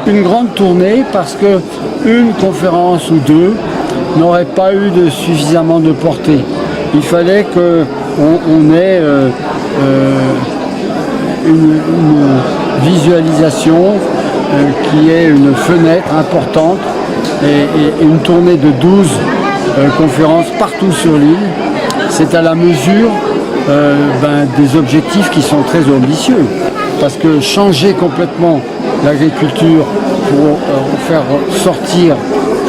Une grande tournée parce que une conférence ou deux n'aurait pas eu suffisamment de portée. Il fallait qu'on ait une visualisation qui ait une fenêtre importante et une tournée de 12 conférences partout sur l'île. C'est à la mesure des objectifs qui sont très ambitieux. Parce que changer complètement l'agriculture pour faire sortir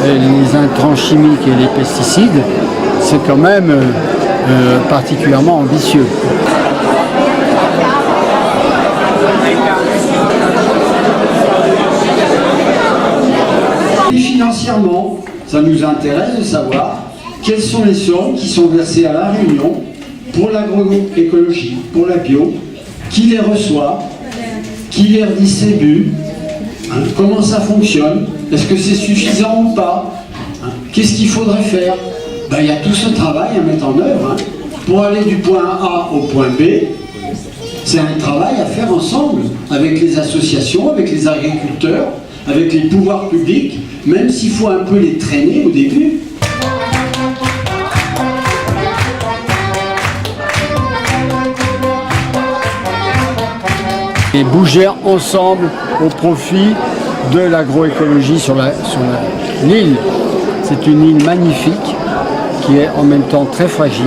les intrants chimiques et les pesticides, c'est quand même particulièrement ambitieux. Et financièrement, ça nous intéresse de savoir quelles sont les sommes qui sont versées à La Réunion pour l'agroécologie, pour la bio, qui les reçoit, qui les redistribue, comment ça fonctionne, est-ce que c'est suffisant ou pas, qu'est-ce qu'il faudrait faire. Il y a tout ce travail à mettre en œuvre. Pour aller du point A au point B, c'est un travail à faire ensemble, avec les associations, avec les agriculteurs, avec les pouvoirs publics, même s'il faut un peu les traîner au début. Et bouger ensemble au profit de l'agroécologie sur l'île. C'est une île magnifique qui est en même temps très fragile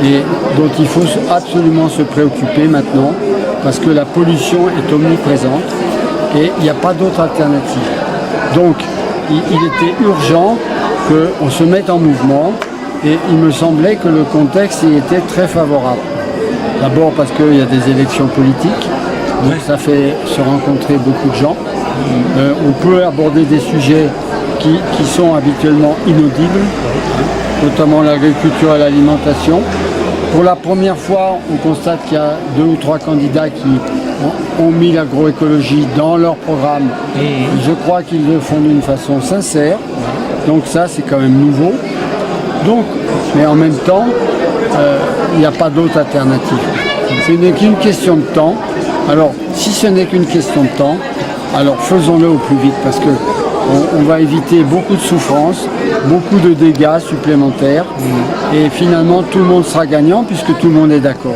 et dont il faut absolument se préoccuper maintenant parce que la pollution est omniprésente et il n'y a pas d'autre alternative. Donc il était urgent qu'on se mette en mouvement et il me semblait que le contexte y était très favorable. D'abord parce qu'il y a des élections politiques. Donc ça fait se rencontrer beaucoup de gens. On peut aborder des sujets qui sont habituellement inaudibles, notamment l'agriculture et l'alimentation. Pour la première fois, on constate qu'il y a 2 ou 3 candidats qui ont mis l'agroécologie dans leur programme. Je crois qu'ils le font d'une façon sincère. Donc ça, c'est quand même nouveau. Donc, mais en même temps, il n'y a pas d'autre alternative. Ce n'est qu'une question de temps. Alors, si ce n'est qu'une question de temps, alors faisons-le au plus vite parce qu'on va éviter beaucoup de souffrances, beaucoup de dégâts supplémentaires et finalement tout le monde sera gagnant puisque tout le monde est d'accord.